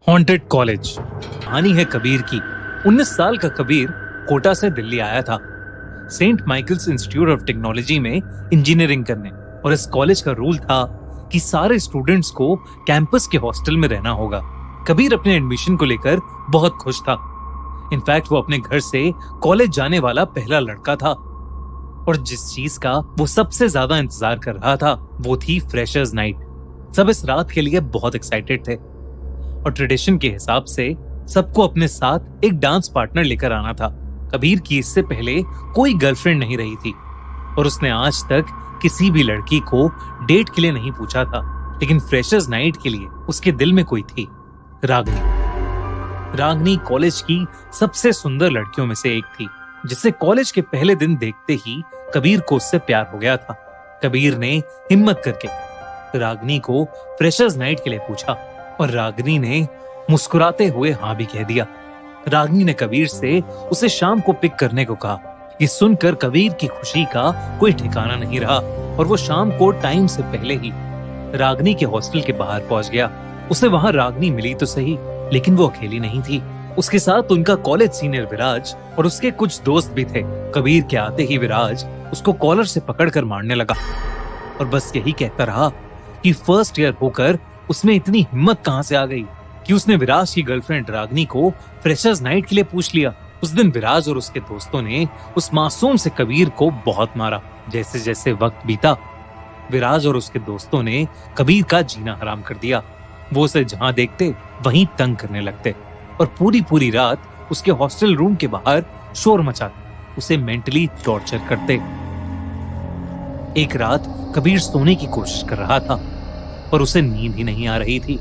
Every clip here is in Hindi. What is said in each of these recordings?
Haunted college. कहानी है कबीर की। 19 साल का कबीर कोटा से दिल्ली आया था Saint Michael's Institute of Technology में इंजीनियरिंग करने। और इस कॉलेज का रूल था कि सारे स्टूडेंट्स को कैंपस के हॉस्टल में रहना होगा। कबीर अपने एडमिशन को लेकर बहुत खुश था। इनफैक्ट वो अपने घर से कॉलेज जाने वाला पहला लड़का था। और जिस चीज का वो सबसे ज्यादा इंतजार कर रहा था वो थी फ्रेशर्स नाइट। सब इस रात के लिए बहुत एक्साइटेड थे और ट्रेडिशन के हिसाब से सबको अपने साथ एक डांस पार्टनर लेकर आना था। कबीर की इससे पहले कोई गर्लफ्रेंड नहीं रही थी और उसने आज तक किसी भी लड़की को डेट के लिए नहीं पूछा था, लेकिन फ्रेशर्स नाइट के लिए उसके दिल में कोई थी, रागनी। रागनी कॉलेज की सबसे सुंदर लड़कियों में से एक थी, जिसे कॉलेज के पहले दिन देखते ही कबीर को उससे प्यार हो गया था। कबीर ने हिम्मत करके रागनी को फ्रेशर्स नाइट के लिए पूछा और रागनी ने मुस्कुराते हुए हाँ भी कह दिया। रागनी ने कबीर से उसे शाम को पिक करने को कहा। ये सुनकर कबीर की खुशी का कोई ठिकाना नहीं रहा और वो शाम को टाइम से पहले ही रागनी के हॉस्टल के बाहर पहुंच गया। उसे वहां रागनी मिली तो सही, लेकिन वो अकेली नहीं थी। उसके साथ उनका कॉलेज सीनियर विराज और उसके कुछ दोस्त भी थे। कबीर के आते ही विराज उसको कॉलर से पकड़कर मारने लगा और बस यही कहता रहा कि फर्स्ट ईयर होकर उसमें इतनी हिम्मत कहां से आ गई कि उसने विराज की गर्लफ्रेंड रागनी को फ्रेशर्स नाइट के लिए पूछ लिया। उस दिन विराज और उसके दोस्तों ने उस मासूम से कबीर को बहुत मारा। जैसे जैसे वक्त बीता, विराज और उसके दोस्तों ने कबीर का जीना हराम कर दिया। वो उसे जहां देखते वहीं तंग करने लगते और पूरी रात उसके हॉस्टल रूम के बाहर शोर मचाते, उसे मेंटली टॉर्चर करते। एक रात कबीर सोने की कोशिश कर रहा था और उसे नींद ही नहीं आ रही थी।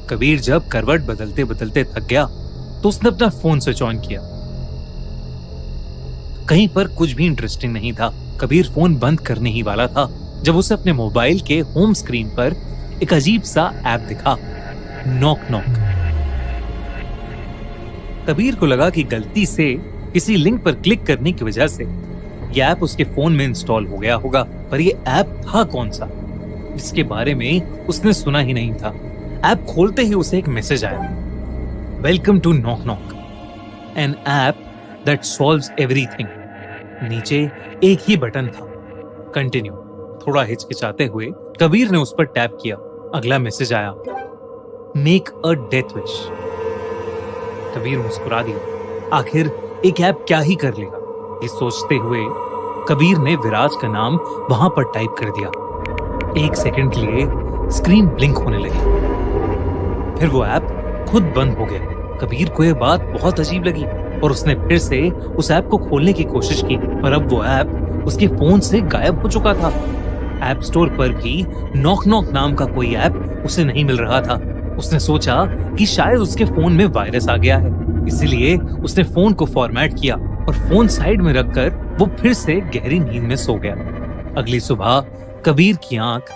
कबीर जब करवट बदलते बदलते थक गया तो उसने अपना फोन स्विच ऑन किया। कहीं पर कुछ भी इंटरेस्टिंग नहीं था। कबीर फोन बंद करने ही वाला था जब उसे अपने मोबाइल के होम स्क्रीन पर एक अजीब सा ऐप दिखा, नॉक नॉक। कबीर को लगा कि गलती से किसी लिंक पर क्लिक करने की वजह से यह ऐप उसके फोन में इंस्टॉल हो गया होगा। पर यह ऐप था कौन सा जिसके बारे में उसने सुना ही नहीं था। ऐप खोलते ही उसे एक मैसेज आया, welcome to knock knock, an app that solves everything. नीचे एक ही बटन था, कंटिन्यू। थोड़ा हिचकिचाते हुए कबीर ने उस पर टैप किया। अगला मैसेज आया, make a death wish. Kabir मुस्कुरा दिया। आखिर एक ऐप क्या ही कर लेगा, ये सोचते हुए कबीर ने विराज का नाम वहां पर टाइप कर दिया। एक सेकंड के लिए स्क्रीन ब्लिंक होने लगी, फिर वो ऐप खुद बंद हो गया। कबीर को यह बात बहुत अजीब लगी और उसने फिर से उस ऐप को खोलने की कोशिश की, पर अब वो ऐप उसके फोन से गायब हो चुका था। ऐप स्टोर पर भी नॉक नॉक नाम का कोई ऐप उसे नहीं मिल रहा था। उसने सोचा कि शायद उसके फोन में वायरस आ गया है, इसीलिए उसने फोन को फॉर्मेट किया और फोन साइड में रखकर वो फिर से गहरी नींद में सो गया। अगली सुबह कबीर की आंख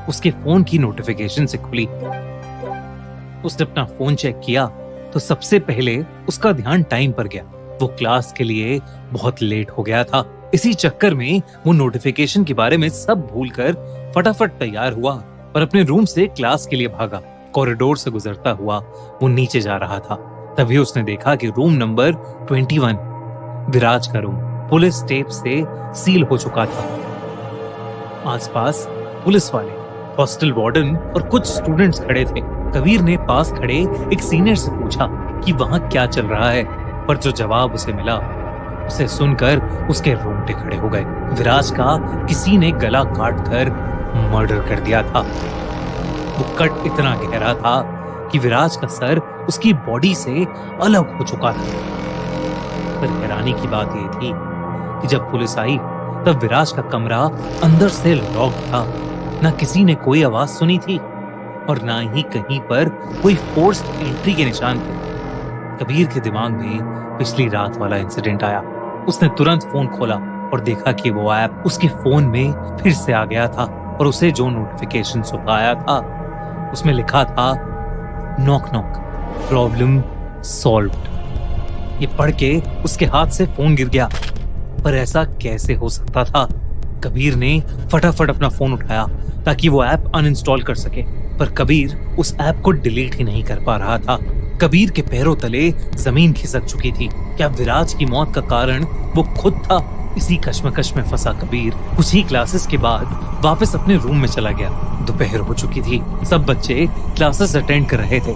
उसके फोन की नोटिफिकेशन से खुली। उसने अपना फोन चेक किया तो सबसे पहले उसका ध्यान टाइम पर गया। वो क्लास के लिए बहुत लेट हो गया था। इसी चक्कर में वो नोटिफिकेशन के बारे में सब भूलकर फटाफट तैयार हुआ और अपने रूम से क्लास के लिए भागा। कॉरिडोर से गुजरता हुआ वो नीचे जा रहा था। तभी उसने देखा कि रूम नंबर 21, विराज का रूम, पुलिस टेप से सील हो चुका था। आसपास पुलिस वाले, हॉस्टल वार्डन और कुछ स्टूडेंट्स खड़े थे। कबीर ने पास खड़े एक सीनियर से पूछा कि वहां क्या चल रहा है, पर जो जवाब उसे मिला उसे सुनकर उसके रोंगटे खड़े हो गए। विराज का किसी ने गला काट कर मर्डर कर दिया था। वो कट इतना गहरा था कि विराज का सर उसकी बॉडी से अलग हो चुका था। पर हैरानी की बात यह थी कि जब पुलिस आई तब विराज का कमरा अंदर से लॉक था। ना किसी ने कोई आवाज सुनी थी और ना ही कहीं पर कोई फोर्स्ड एंट्री के निशान थे। कबीर के दिमाग में पिछली रात वाला इंसिडेंट आया। उसने तुरंत फोन खोला और देखा कि वो ऐप उसके फोन में फिर से आ गया था और उसे जो नोटिफिकेशन सुबह आया था उसमें लिखा था, नॉक नॉक, प्रॉब्लम सॉल्व्ड। ये पढ़ के उसके हाथ से फोन गिर गया। पर ऐसा कैसे हो सकता था? कबीर ने फटाफट अपना फोन उठाया ताकि वो ऐप अनइंस्टॉल कर सके, पर कबीर उस ऐप को डिलीट ही नहीं कर पा रहा था। कबीर के पैरों तले जमीन खिसक चुकी थी। क्या विराज की मौत का कारण वो खुद था? इसी कश्मकश में फंसा कबीर कुछ ही क्लासेस के बाद वापस अपने रूम में चला गया। दोपहर हो चुकी थी, सब बच्चे क्लासेस अटेंड कर रहे थे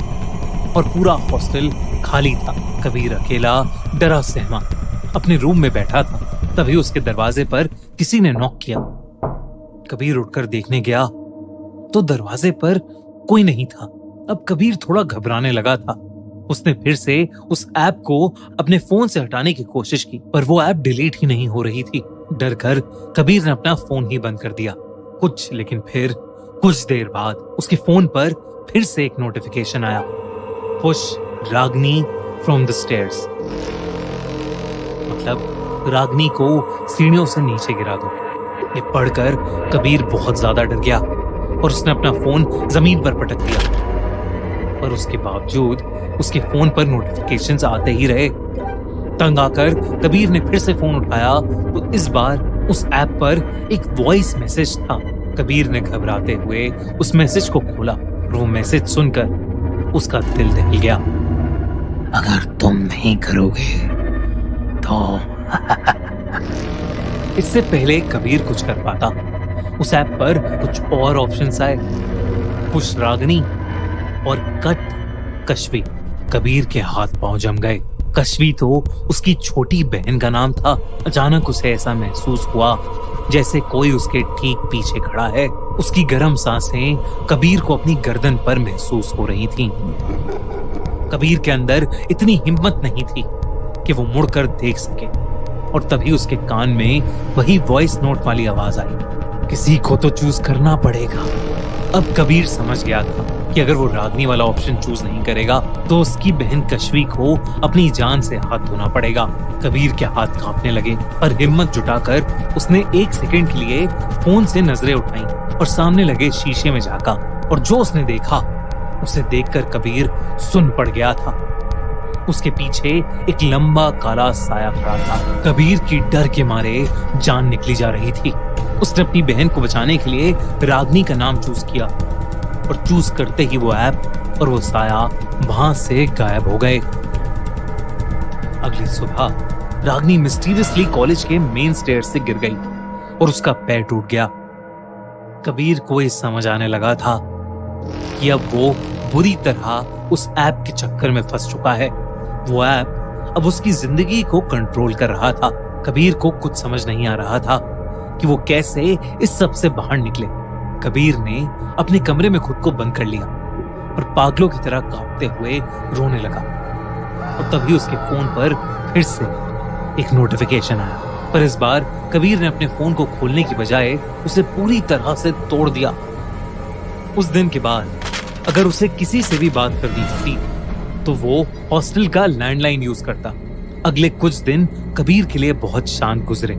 और पूरा हॉस्टल खाली था। कबीर अकेला डरा सहमा अपने रूम में बैठा था। तभी उसके दरवाजे पर किसी ने नॉक किया। कबीर उठकर देखने गया तो दरवाजे पर कोई नहीं था। अब कबीर थोड़ा घबराने लगा था। उसने फिर से उस ऐप को अपने फोन से हटाने की कोशिश की, पर वो ऐप डिलीट ही नहीं हो रही थी। डर कर कबीर ने अपना फोन ही बंद कर दिया। लेकिन फिर कुछ देर बाद उसके फोन पर फिर से एक नोटिफिकेशन आया, push Ragini from the stairs. मतलब रागनी को सीढ़ियों से नीचे गिरा दो। ये पढ़कर कबीर बहुत ज्यादा डर गया और उसने अपना फोन जमीन पर पटक दिया। पर उसके बावजूद उसके फोन पर नोटिफिकेशंस आते ही रहे। तंग आकर कबीर ने फिर से फोन उठाया तो इस बार उस ऐप पर एक वॉइस मैसेज था। कबीर ने घबराते हुए उस मैसेज को खोला और वो मैसेज सुनकर उसका दिल दहल गया। अगर तुम नहीं करोगे तो इससे पहले कबीर कुछ कर पाता, उस ऐप पर कुछ और ऑप्शंस आए, पुश रागनी और कट कश्वी। कबीर के हाथ पांव जम गए। कश्वी तो उसकी छोटी बहन का नाम था। अचानक उसे ऐसा महसूस हुआ जैसे कोई उसके ठीक पीछे खड़ा है। उसकी गर्म सांसें कबीर को अपनी गर्दन पर महसूस हो रही थीं। कबीर के अंदर इतनी हिम्मत नहीं थी कि वो मुड़कर देख सके और तभी उसके कान में वही वॉइस नोट वाली आवाज आई, किसी को तो चूज करना पड़ेगा। अब कबीर समझ गया था कि अगर वो रागनी वाला ऑप्शन चूज नहीं करेगा तो उसकी बहन कश्वी को अपनी जान से हाथ धोना पड़ेगा। कबीर के हाथ कांपने लगे, पर हिम्मत जुटाकर उसने एक सेकंड के लिए फोन से नजरें उठाई और सामने लगे शीशे में झांका। और जो उसने देखा उसे देखकर कबीर सुन पड़ गया था। उसके पीछे एक लंबा काला साया खड़ा था। कबीर की डर के मारे जान निकली जा रही थी। उसने अपनी बहन को बचाने के लिए रागनी का नाम चूज किया और चूज करते ही वो ऐप और वो साया वहां से गायब हो गए। अगली सुबह रागनी मिस्टीरियसली कॉलेज के मेन स्टेयर से गिर गई और उसका पैर टूट गया। कबीर को ये समझ आने लगा था कि अब वो बुरी तरह उस ऐप के चक्कर में फंस चुका है। वो ऐप अब उसकी जिंदगी को कंट्रोल कर रहा था। कबीर को कुछ समझ नहीं आ रहा था कि वो कैसे इस सब से बाहर निकले। कबीर ने अपने कमरे में खुद को बंद कर लिया और पागलों की तरह कांपते हुए रोने लगा। और तभी उसके फोन पर फिर से एक नोटिफिकेशन आया, पर इस बार कबीर ने अपने फोन को खोलने की बजाय उसे पूरी तरह से तोड़ दिया। उस दिन के बाद अगर उसे किसी से भी बात करनी थी तो वो हॉस्टल का लैंडलाइन यूज करता। अगले कुछ दिन कबीर के लिए बहुत शांत गुजरे,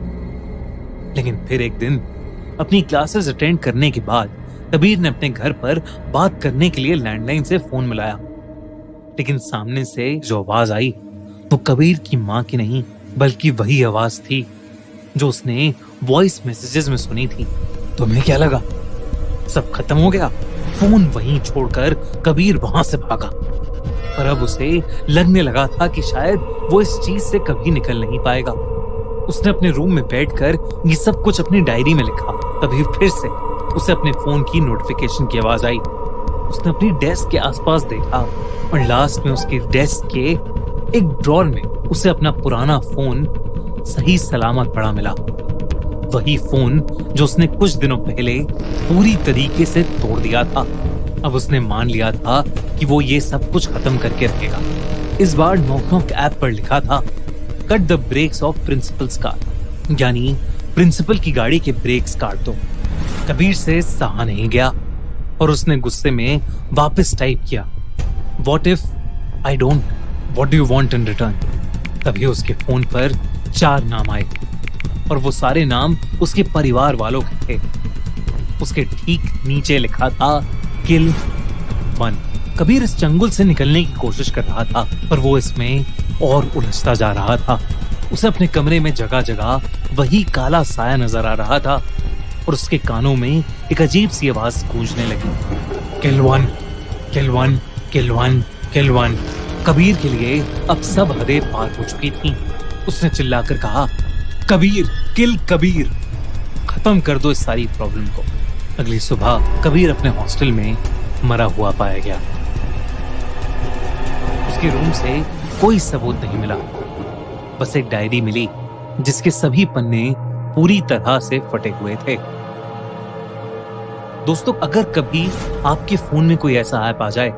लेकिन फिर एक दिन अपनी क्लासेस अटेंड करने के बाद कबीर ने अपने घर पर बात करने के लिए लैंडलाइन से फोन मिलाया। लेकिन सामने से जो आवाज आई वो कबीर की माँ की नहीं बल्कि वही आवाज थी जो उसने वॉइस मैसेजेस में सुनी थी। तुम्हें क्या लगा सब खत्म हो गया? फोन वहीं छोड़कर कबीर वहां से भागा, पर अब उसे लगने लगा था कि शायद वो इस चीज से कभी निकल नहीं पाएगा। उसने अपने रूम में बैठकर ये सब कुछ अपनी डायरी में लिखा। तभी फिर से उसे अपने फोन की नोटिफिकेशन की आवाज आई। उसने अपनी डेस्क के आसपास देखा और लास्ट में उसकी डेस्क के एक ड्रॉर में उसे अपना पुराना फोन सही सलामत पड़ा मिला। वही फोन जो उसने कुछ दिनों पहले पूरी तरीके से तोड़ दिया था। अब उसने मान लिया था कि वो ये सब कुछ खत्म करके रखेगा। इस बार नोक ऐप पर लिखा था, cut the brakes of principal's car, यानी प्रिंसिपल की गाड़ी के ब्रेक्स काट दो। कबीर से सहा नहीं गया और उसने गुस्से में वापस टाइप किया, what if I don't, what do you want in return. तभी उसके फोन पर 4 नाम आए और वो सारे नाम उसके परिवार वालों के थे। उसके ठीक नीचे लिखा था, किल 1। कबीर इस चंगुल से निकलने की कोशिश कर रहा था, पर वो इसमें और उलझता जा रहा था। उसे अपने कमरे में जगह जगह वही काला साया नजर आ रहा था और उसके कानों में एक अजीब सी आवाज गूंजने लगी, किल 1, किल 1, किल 1, किल 1। कबीर के लिए अब सब हदें पार हो चुकी थीं। उसने चिल्लाकर कहा, कबीर, किल कबीर, खत्म कर दो इस सारी प्रॉब्लम को। अगली सुबह कबीर अपने हॉस्टल में मरा हुआ पाया गया। उसके रूम से कोई सबूत नहीं मिला, बस एक डायरी मिली जिसके सभी पन्ने पूरी तरह से फटे हुए थे। दोस्तों, अगर कभी आपके फोन में कोई ऐसा ऐप आ जाए